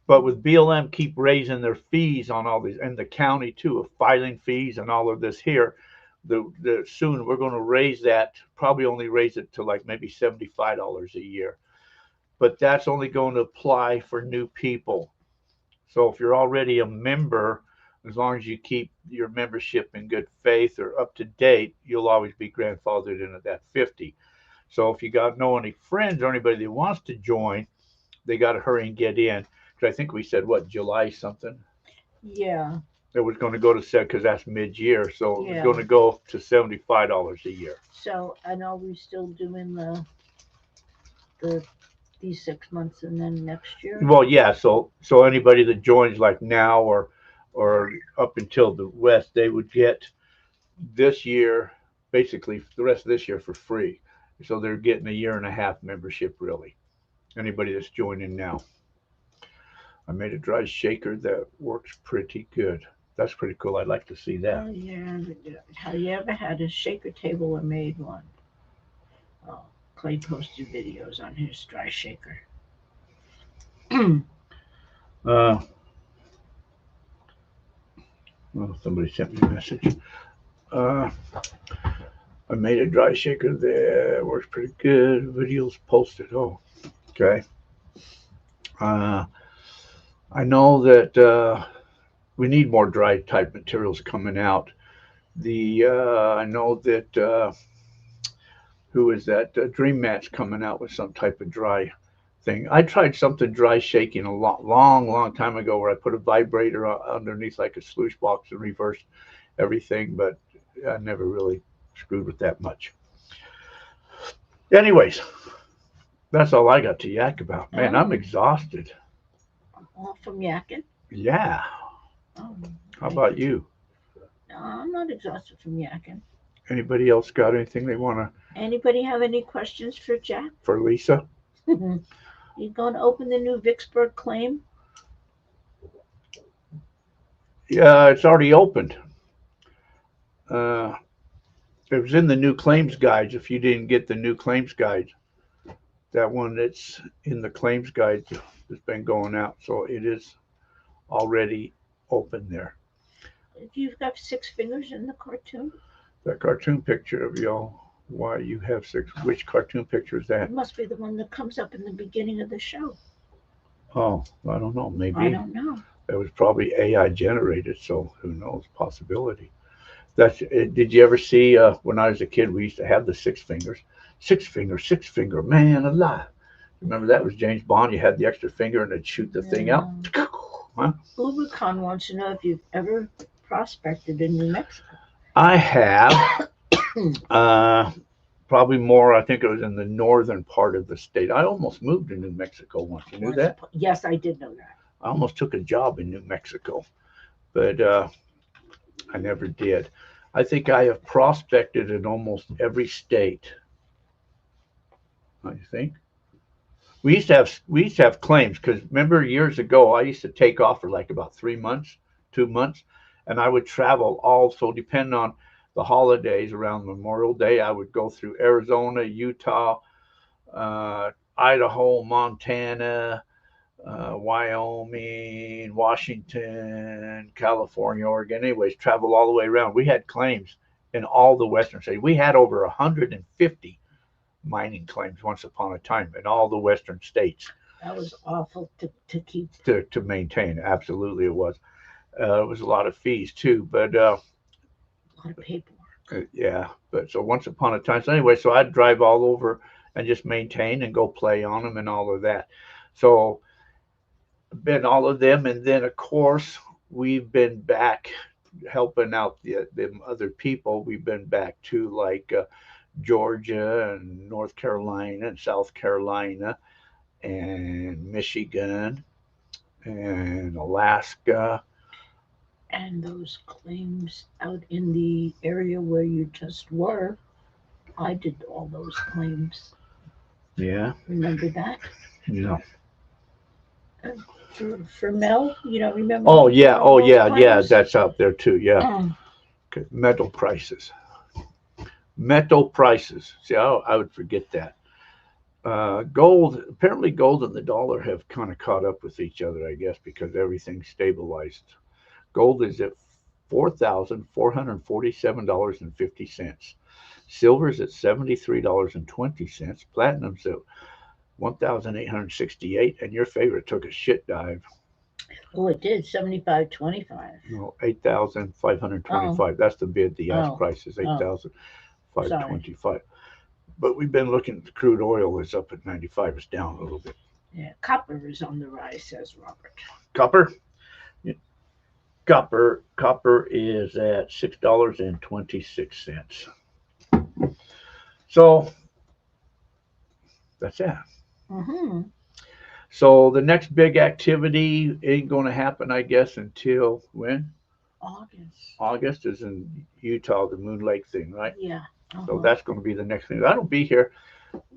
But with BLM keep raising their fees on all these, and the county too, of filing fees and all of this here, the soon we're going to raise that, probably only raise it to like maybe $75 a year. But that's only going to apply for new people. So if you're already a member, as long as you keep your membership in good faith or up to date, you'll always be grandfathered into that 50. So if you got know any friends or anybody that wants to join, they got to hurry and get in. Because I think we said what, July something. Yeah. It was going to go to set because that's mid-year, so it was Yeah. going to go to $75 a year. So I know we're still doing the these 6 months and then next year. Well, yeah. So anybody that joins like now or up until the West, they would get this year, basically the rest of this year for free. So they're getting a year and a half membership really. Anybody that's joining now. I made a dry shaker that works pretty good. That's pretty cool. I'd like to see that. Oh yeah. Have you ever had a shaker table or made one? Oh, Clay posted videos on his dry shaker. Uh, well, somebody sent me a message. Uh, I made a dry shaker that works pretty good. Videos posted. Oh, okay. I know that we need more dry type materials coming out. I know that who is that? Dream Mat's coming out with some type of dry thing. I tried something dry shaking a long time ago where I put a vibrator underneath like a sluice box and reversed everything, but I never really screwed with that much. Anyways, that's all I got to yak about. Man, I'm exhausted. All from yakking. Yeah. Oh, How about you? no, I'm not exhausted from yakking. Anybody else got anything they want to Anybody have any questions for Jack? for Lisa? You going to open the new Vicksburg claim? Yeah, it's already opened. Uh, it was in the new claims guides. If you didn't get the new claims guide, that one that's in the claims guide has been going out, so it is already open there. You've got 6 fingers in the cartoon. That cartoon picture of y'all. Why you have 6? Which cartoon picture is that? It must be the one that comes up in the beginning of the show. Oh, I don't know. I Maybe don't know. it was probably AI generated, so who knows? Possibility. That's it. Did you ever see when I was a kid? We used to have the 6 fingers, 6 finger, man alive. Remember that was James Bond? You had the extra finger and it'd shoot the thing out. Huh? Ubercon wants to know if you've ever prospected in New Mexico. I have probably more. I think it was in the northern part of the state. I almost moved to New Mexico once. You knew that? Yes, I did know that. I almost took a job in New Mexico, but I never did. I think I have prospected in almost every state. I think we used to have claims because remember years ago I used to take off for like about 3 months, 2 months, and I would travel also depending on the holidays around Memorial Day. I would go through Arizona, Utah, Idaho, Montana, Wyoming, Washington, California, Oregon. Anyways, travel all the way around. We had claims in all the western states. We had over 150 mining claims once upon a time in all the western states. That was awful to keep. To maintain. Absolutely, it was. It was a lot of fees too, but A lot of paperwork. yeah. But so once upon a time. So anyway, so I'd drive all over and just maintain and go play on them and all of that. So been all of them, and then of course we've been back helping out the other people. We've been back to like Georgia and North Carolina and South Carolina and Michigan and Alaska And those claims out in the area where you just were, I did all those claims. Yeah. Remember that? No. For Mel, you don't remember? Oh yeah. all Oh those yeah. Yeah. claims? That's out there too. Yeah. Mm. Okay. Metal prices. Metal prices. See, I would forget that. Gold. Apparently, gold and the dollar have kind of caught up with each other. I guess because everything's stabilized. Gold is at $4,447.50. Silver's at $73.20. Platinum's at 1,868, and your favorite took a shit dive. Oh, it did 75.25. No, 8,525. That's the bid. The ask Oh, price is oh, 8,525. But we've been looking at the crude oil is up at 95. It's down a little bit. yeah. Copper is on the rise, says Robert. Copper. Copper is at $6.26. So that's that. Mm-hmm. So the next big activity ain't going to happen, I guess, until when? August. August is in Utah, the Moon Lake thing, right? Yeah. So that's going to be the next thing. That'll be here.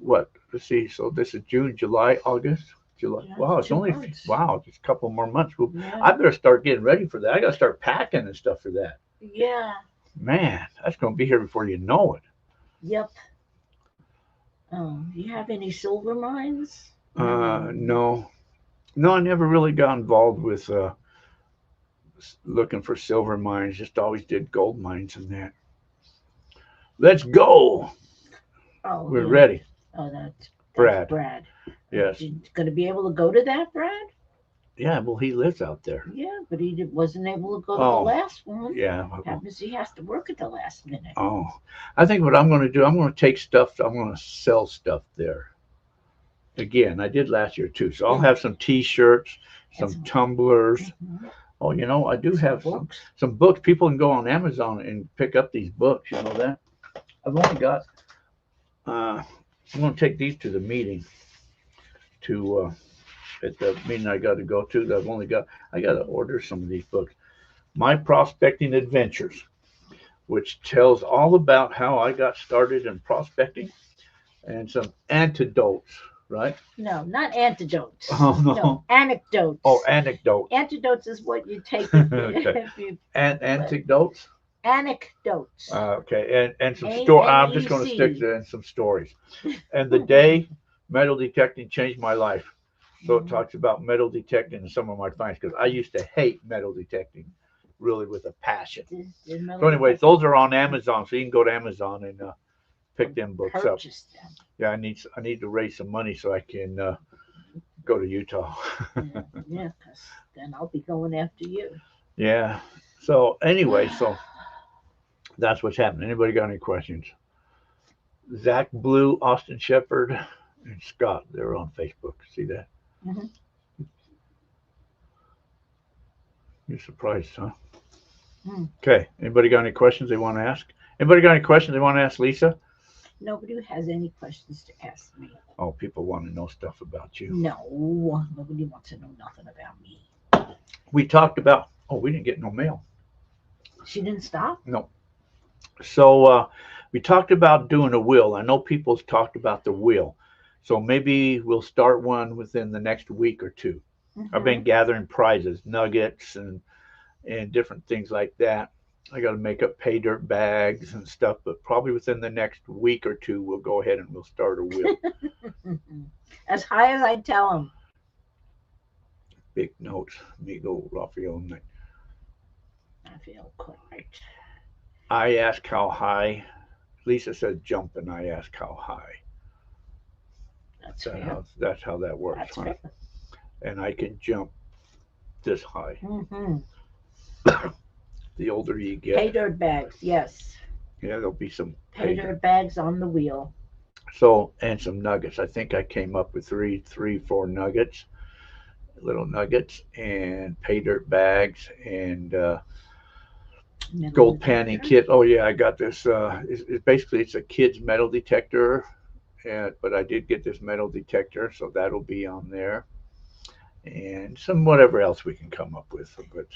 What? Let's see. So this is June, July, August, July. Yeah, Wow, it's 2 only months. just a couple more months. Well, Yeah. I better start getting ready for that. I got to start packing and stuff for that. Yeah. Man, that's going to be here before you know it. Yep. Do you have any silver mines? No, I never really got involved with looking for silver mines. Just always did gold mines and that. Let's go. Oh, We're yeah. ready. Oh, that's Brad. Brad. Yes. You going to be able to go to that, Brad? Yeah. Well, he lives out there. Yeah, but wasn't able to go to Oh, the last one. Yeah. Happens he has to work at the last minute. Oh, I think what I'm going to do, I'm going to take stuff. I'm going to sell stuff there. Again, I did last year too. So I'll have some T-shirts, some some- tumblers. Mhm. Oh, I do have books. some books. People can go on Amazon and pick up these books. You know that? I've only got. I'm going to take these to the meeting. At the meeting I got to go to. I got to order some of these books. My Prospecting Adventures, which tells all about how I got started in prospecting, and some antidotes. Right? No, not antidotes. Oh no. No, anecdotes. Oh, anecdotes. Antidotes is what you take if you, Okay. if you Anecdotes. anecdotes. Okay, and some A- story. I'm just going to NEC. stick to some stories. And the day metal detecting changed my life. So it talks about metal detecting and some of my finds because I used to hate metal detecting, really with a passion. So anyways, those are on Amazon, so you can go to Amazon and pick them books up. Purchase them. Yeah, I need to raise some money so I can go to Utah. Yeah, because then I'll be going after you. Yeah. So anyway, so that's what's happening. Anybody got any questions? Zach Blue, Austin Shepherd, and Scott, they're on Facebook. See that? Mhm. You're surprised, huh? Mm. Okay. Anybody got any questions they want to ask? Anybody got any questions they want to ask Lisa? Nobody has any questions to ask me. Oh, people want to know stuff about you. No, nobody wants to know nothing about me. We talked about. Oh, we didn't get no mail. She didn't stop? No. So we talked about doing a will. I know people's talked about the will. So maybe we'll start one within the next week or two. I've been gathering prizes, nuggets, and different things like that. I got to make up pay dirt bags and stuff, but probably within the next week or two, we'll go ahead and we'll start a wheel. As high as I tell them. Big notes, Migo Raphael. I feel correct. I ask how high. Lisa said jump, and I ask how high. That's fair. That's how that works. That's Right? fair. And I can jump this high. Mm-hmm. The older you get, Pay dirt bags, yes. yeah, there'll be some Pay dirt bags on the wheel. So, and some nuggets. I think I came up with four nuggets, little nuggets, and pay dirt bags and gold panning kit. Oh yeah, I got this. It's a kid's metal detector, but I did get this metal detector, so that'll be on there, and some whatever else we can come up with. But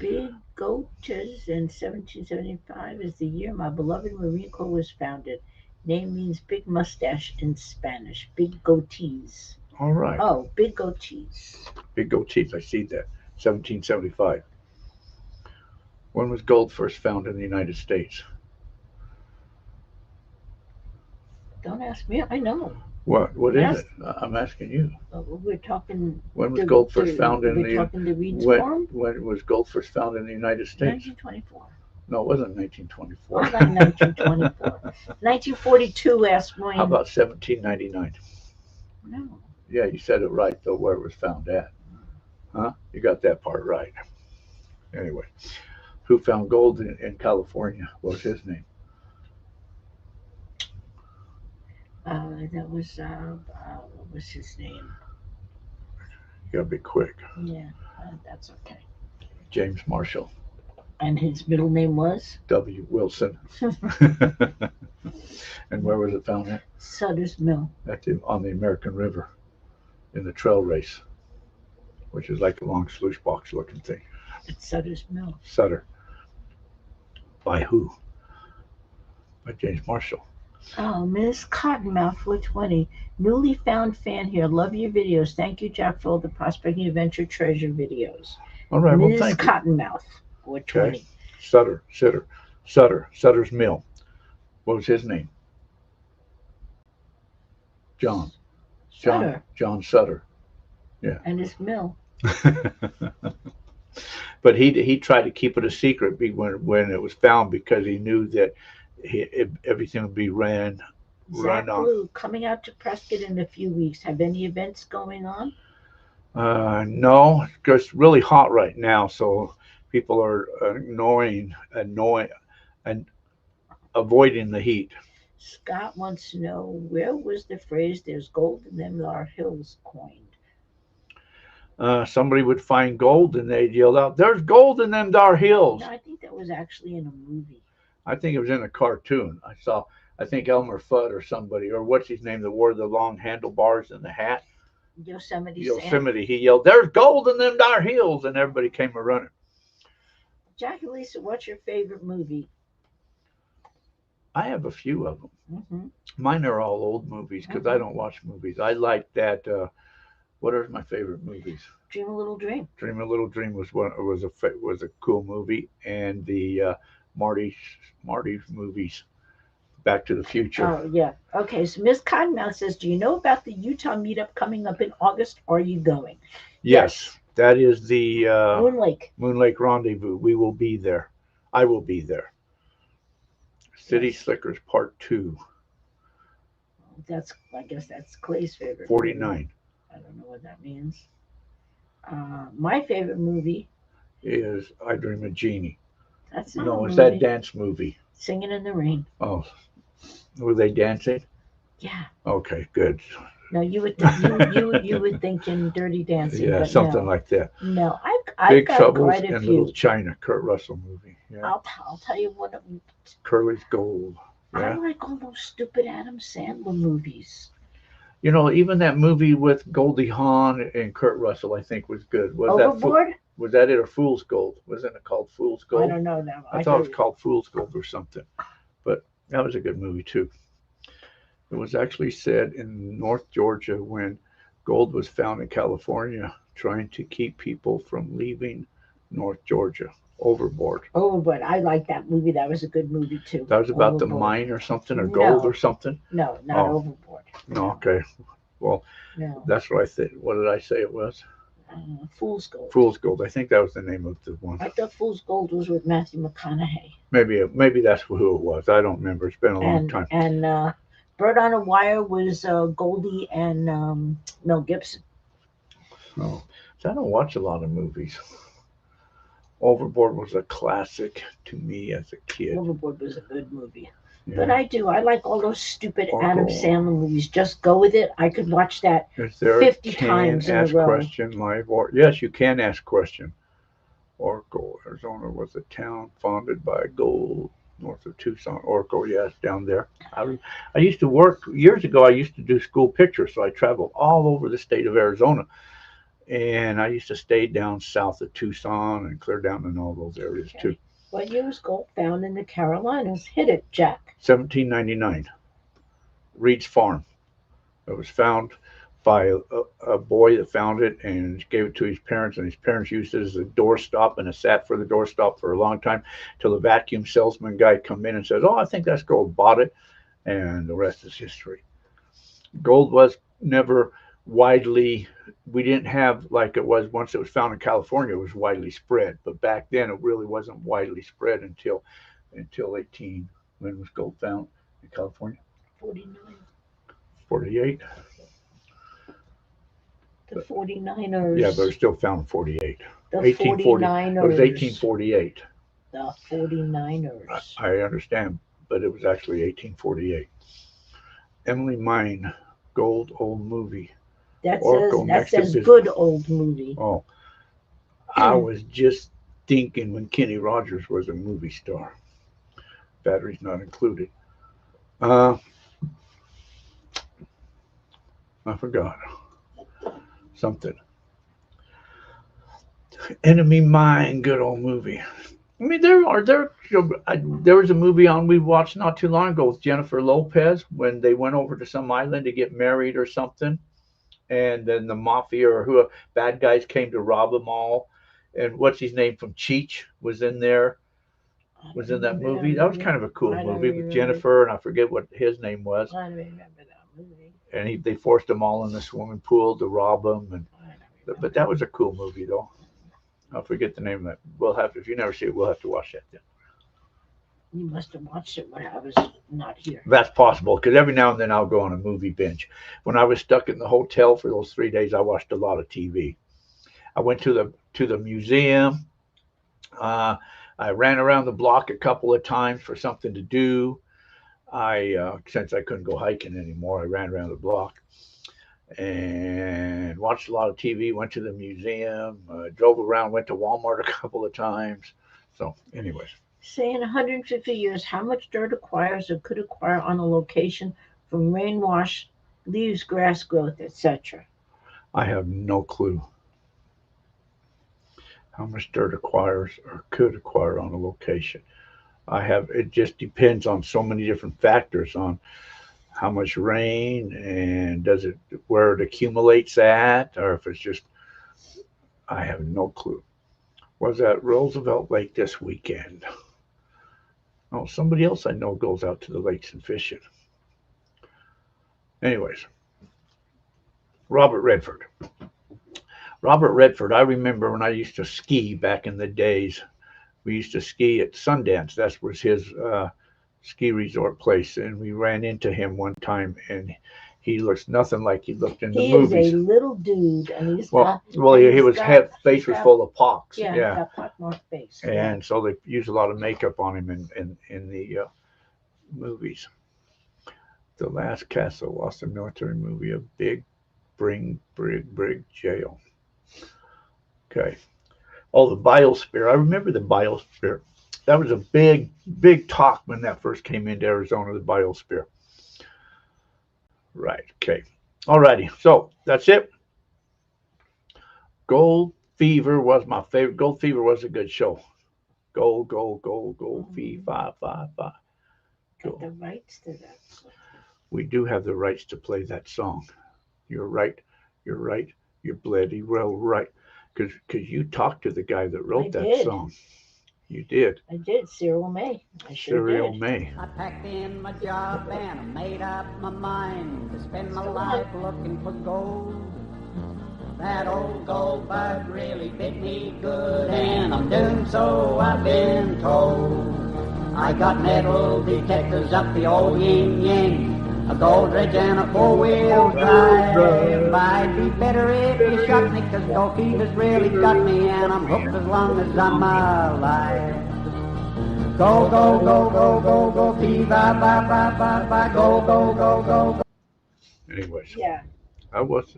Big Goaches in 1775 is the year my beloved Marine Corps was founded. Name means big mustache in Spanish. Big goatees. All right. Oh, big goatees. Big goatees. I see that. 1775. When was gold first found in the United States? Don't ask me. I know. What is Ask- it? I'm asking you. We're talking. When was gold first found in We're the talking the Reed's when, Farm. when was gold first found in the United States? 1924. No, it wasn't 1924. Well, not 1924. 1942. Ask Wayne. How about 1799? No. Yeah, you said it right though. Where it was found at? Huh? You got that part right. Anyway, who found gold in California? What was his name? That was what was his name? You gotta be quick. Yeah, that's okay. James Marshall. And his middle name was W. Wilson. And where was it found at? Sutter's Mill. On the American River, in the trail race, which is like a long sluice box looking thing. It's Sutter's Mill. Sutter. By who? By James Marshall. Oh, Miss Cottonmouth 420. Newly found fan here. Love your videos. Thank you, Jack, for all the Prospecting Adventure Treasure videos. All right, well, Ms. thank you. Cottonmouth 420. Okay. Sutter's Mill. What was his name? John Sutter. John Sutter. And his mill. But he tried to keep it a secret when it was found because he knew that everything would be run Zach on. Blue coming out to Prescott in a few weeks. Have any events going on? No, it's just really hot right now, so people are annoying and avoiding the heat. Scott wants to know, where was the phrase "there's gold in them our hills" coined? Somebody would find gold and they'd yell out, "There's gold in them dar hills." No, I think that was actually in a movie. I think it was in a cartoon. I think Elmer Fudd or somebody, or what's his name, that wore the long handlebars and the hat. Yosemite Sam. Yosemite. He yelled, "There's gold in them dar hills," and everybody came a running. Jackie Lisa, what's your favorite movie? I have a few of them. Mm-hmm. Mine are all old movies because I don't watch movies. I like that. What are my favorite movies? Dream a Little Dream. Dream a Little Dream was a cool movie, and the Marty's movies, Back to the Future. Oh yeah. Okay. So Miss Cottonmouth says, "Do you know about the Utah meetup coming up in August? Are you going?" Yes, that is the Moon Lake. Rendezvous. We will be there. I will be there. City Slickers Part 2. I guess that's Clay's favorite. 49 I don't know what that means. My favorite movie. is I Dream of Jeannie. That's not No, a it's movie. that dance movie. Singing in the Rain. Oh, were they dancing? Yeah. Okay, good. No, you would think in Dirty Dancing. Yeah, but something no. like that. No, I've Big got Troubles quite a in few. Little China, Kurt Russell movie. Yeah. I'll tell you what. Curly's Gold. I Yeah. like all those stupid Adam Sandler movies. You know, even that movie with Goldie Hawn and Kurt Russell, I think was good. Overboard? Was that it or Fool's Gold? Wasn't it called Fool's Gold? I don't know now. I thought it was called Fool's Gold or something. But that was a good movie too. It was actually said in North Georgia when gold was found in California, trying to keep people from leaving North Georgia. Overboard. Overboard. I like that movie. That was a good movie too. That was about the Overboard. mine or something, or gold No. or something. No, not Oh. Overboard. No, okay. Well, No. that's what I think. What did I say it was? Fool's Gold. Fool's Gold. I think that was the name of the one. I thought Fool's Gold was with Matthew McConaughey. Maybe that's who it was. I don't remember. It's been a long time. And Bird on a Wire was Goldie and Mel Gibson. Oh, so I don't watch a lot of movies. Overboard was a classic to me as a kid. Overboard was a good movie. Yeah. But I like all those stupid Oracle. Adam Sandler movies. Just go with it. I could watch that. Is there 50 can times in a ask row. question live? Or yes, you can ask question. Oracle, Arizona was a town founded by gold north of Tucson. Oracle, yes, down there. I used to work years ago. I used to do school pictures, so I traveled all over the state of Arizona. And I used to stay down south of Tucson and clear down in all those areas too. Okay. What year was gold found in the Carolinas? Hit it, Jack. 1799, Reed's Farm. It was found by a boy that found it and gave it to his parents, and his parents used it as a doorstop, and it sat for the doorstop for a long time till the vacuum salesman guy come in and says, "Oh, I think that's gold." Bought it, and the rest is history. Gold was never widely. We didn't have like it was once it was found in California. It was widely spread, but back then it really wasn't widely spread until 18. When was gold found in California? 49. 48. The 49ers. Yeah, but it's still found in 48. The 1840. 49ers. It was 1848. The 49ers. I understand, but it was actually 1848. Emily Mine, Gold Old Movie. That says good old movie. Oh, I was just thinking when Kenny Rogers was a movie star. Batteries not included. I forgot something. Enemy Mine, good old movie. I mean, there was a movie on we watched not too long ago with Jennifer Lopez when they went over to some island to get married or something, and then the mafia or who bad guys came to rob them all, and what's his name from Cheech was in there, was in that movie. That was kind of a cool movie with Jennifer, and I forget what his name was. I don't remember that movie. And they forced them all in the swimming pool to rob them, but that was a cool movie though. I'll forget the name of that. We'll have to, if you never see it, we'll have to watch that then. You must have watched it when I was not here. That's possible because every now and then I'll go on a movie binge. When I was stuck in the hotel for those 3 days, I watched a lot of TV. I went to the museum. I ran around the block a couple of times for something to do. Since I couldn't go hiking anymore, I ran around the block and watched a lot of TV. Went to the museum, drove around, went to Walmart a couple of times. So, anyways. Say in 150 years, how much dirt acquires or could acquire on a location from rainwash, leaves, grass growth, etc.? I have no clue how much dirt acquires or could acquire on a location. It just depends on so many different factors on how much rain and where it accumulates at, or if it's just, I have no clue. Was at Roosevelt Lake this weekend. Oh, somebody else I know goes out to the lakes and fishing. Anyways, Robert Redford. Robert Redford, I remember when I used to ski back in the days. We used to ski at Sundance. That was his ski resort place, and we ran into him one time, and he looks nothing like he looked in the movies. He is a little dude, and he's face was full of pox. Yeah, yeah. got pockmarked face. And so they used a lot of makeup on him in the movies. The Last Castle lost a military movie, a big brig jail. Okay. Oh, the biosphere. I remember the biosphere. That was a big talk when that first came into Arizona, the biosphere. Right. Okay. All righty. So that's it. Gold Fever was my favorite. Gold Fever was a good show. Gold fever, 555. Got the rights to that. We do have the rights to play that song. You're right. You're bloody well right. Because you talked to the guy that wrote that song. You did. I did. Cyril May. Cyril May. I packed in my job and I made up my mind to spend my life looking for gold. That old gold bug really bit me good, and I'm doomed, so I've been told. I got metal detectors up the old yin-yang, a gold ridge and a four-wheel drive. I'd be better if you shot me, 'cause gold fever's really got me, and I'm hooked as long as I'm alive. Go, go, go, go, go, go, fever, bye, bye, bye, bye, go, go, go, go, go. Anyways. Yeah. I was.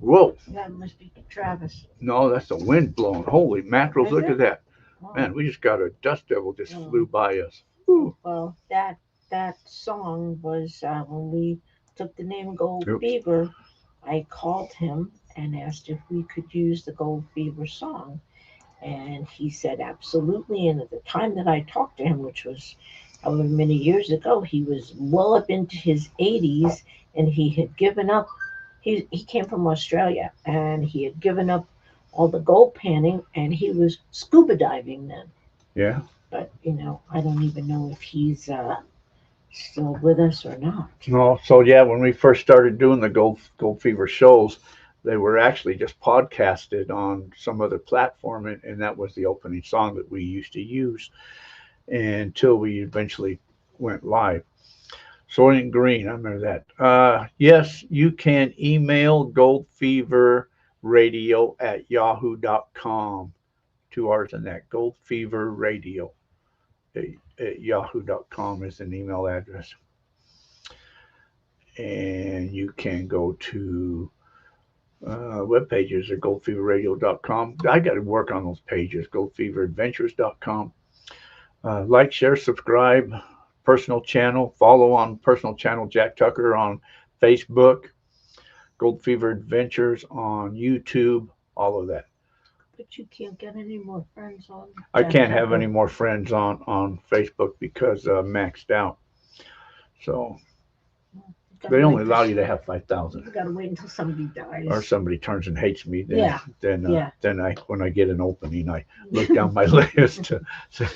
Whoa. That must be Travis. No, that's the wind blowing. Holy mackerels, look at that. Oh. Man, we just got a dust devil just flew by us. Well, that song was when we took the name Gold Oops. Fever. I called him and asked if we could use the Gold Fever song. And he said absolutely. And at the time that I talked to him, which was however many years ago, he was well up into his 80s, and he had given up. He came from Australia, and he had given up all the gold panning, and he was scuba diving then. Yeah. But I don't even know if he's still with us or not. No. So yeah, when we first started doing the Gold Fever shows, they were actually just podcasted on some other platform, and that was the opening song that we used to use until we eventually went live. Soylent Green, I remember that. Yes, you can email goldfeverradio@yahoo.com. 2 R's in that. Goldfeverradio@yahoo.com is an email address. And you can go to web pages at goldfeverradio.com. I got to work on those pages. Goldfeveradventures.com. Like, share, subscribe. Personal channel. Follow on personal channel Jack Tucker on Facebook. Gold Fever Adventures on YouTube. All of that. But you can't get any more friends on. I can't have any more friends on Facebook because maxed out. So they only allow you to have 5,000. You gotta wait until somebody dies. Or somebody turns and hates me. Then, Yeah. Then when I get an opening, I look down my list to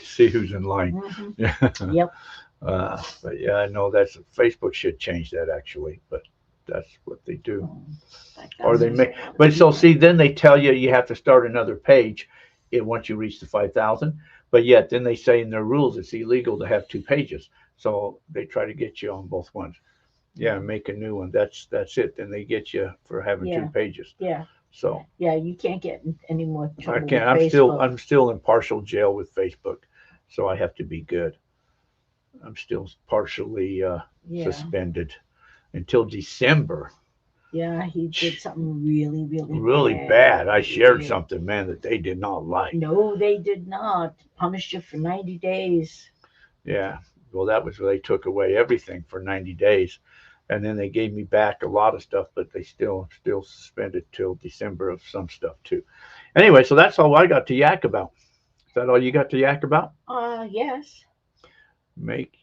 see who's in line. Mhm. Yep. But yeah, I know Facebook should change that actually, but that's what they do. Or they make, but so see, then they tell you have to start another page once you reach the 5,000. But yet then they say in their rules it's illegal to have 2 pages. So they try to get you on both ones. Yeah, make a new one. That's it. Then they get you for having 2 pages. Yeah. So yeah, you can't get any more trouble I can't. I'm still in partial jail with Facebook, so I have to be good. I'm still partially suspended until December. Yeah, he did something really, Really bad. I shared something, man, that they did not like. No, they did not. Punished you for 90 days. Yeah. Well, that was where they took away everything for 90 days. And then they gave me back a lot of stuff, but they still suspended till December of some stuff too. Anyway, so that's all I got to yak about. Is that all you got to yak about? Yes. Make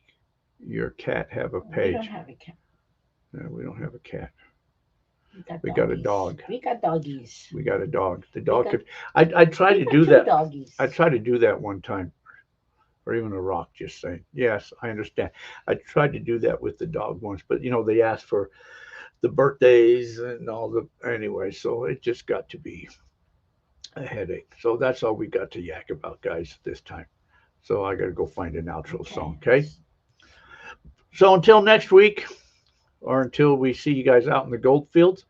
your cat have a page. We don't have a cat. No, we don't have a cat. We got a dog. We got doggies. We got a dog. The dog could. I tried to do that. Doggies. I tried to do that one time, or even a rock. Just saying. Yes, I understand. I tried to do that with the dog once, but they asked for the birthdays and all the anyway. So it just got to be a headache. So that's all we got to yak about, guys, this time. So I got to go find an outro song. Okay. So until next week, or until we see you guys out in the gold fields,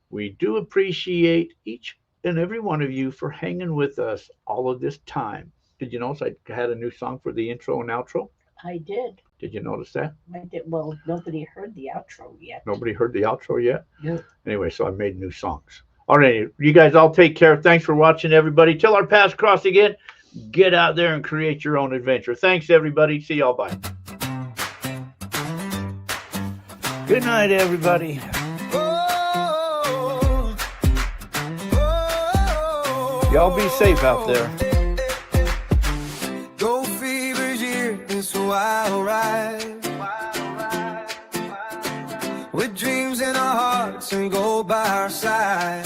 we do appreciate each and every one of you for hanging with us all of this time. Did you notice I had a new song for the intro and outro? I did. Did you notice that? I did. Well, nobody heard the outro yet. Nobody heard the outro yet? No. Anyway, so I made new songs. All right, you guys all take care. Thanks for watching, everybody. Till our paths cross again, get out there and create your own adventure. Thanks, everybody. See y'all. Bye. Good night, everybody. Y'all be safe out there. Gold fever's here, it's a wild ride. With dreams in our hearts and gold by our side.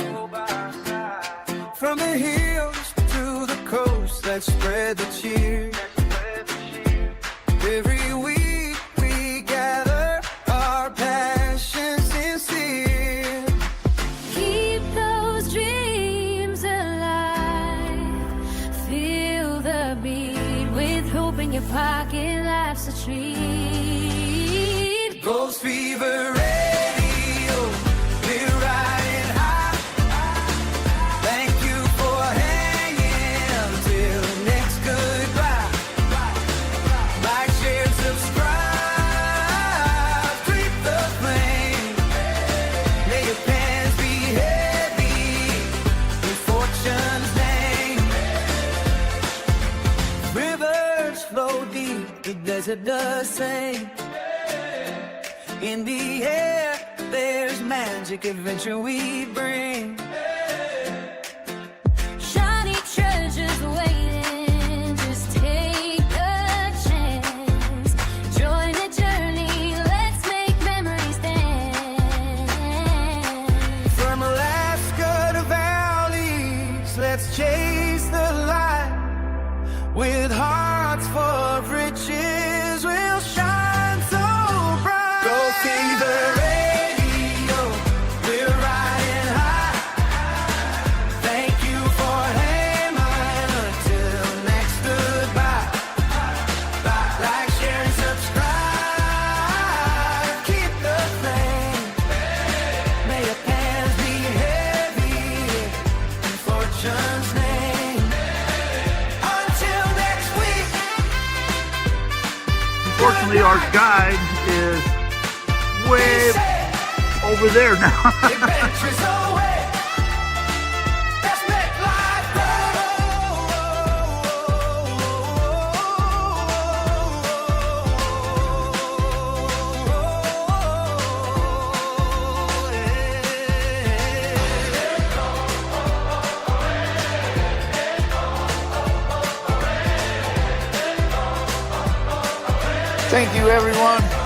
From the hills to the coast, let's spread the cheer. Every week we gather, our passion sincere. Keep those dreams alive. Feel the beat with hope in your pocket. Life's a treat. Gold fever radio, we're riding high. Thank you for hanging till the next goodbye. Like, share, subscribe, keep the flame. May your pants be heavy in fortune's name. Rivers flow deep, the desert does sing. In the air, there's magic adventure we bring. unfortunately, our guide is way over there now. Adventures away. Let's make life Thank you, everyone.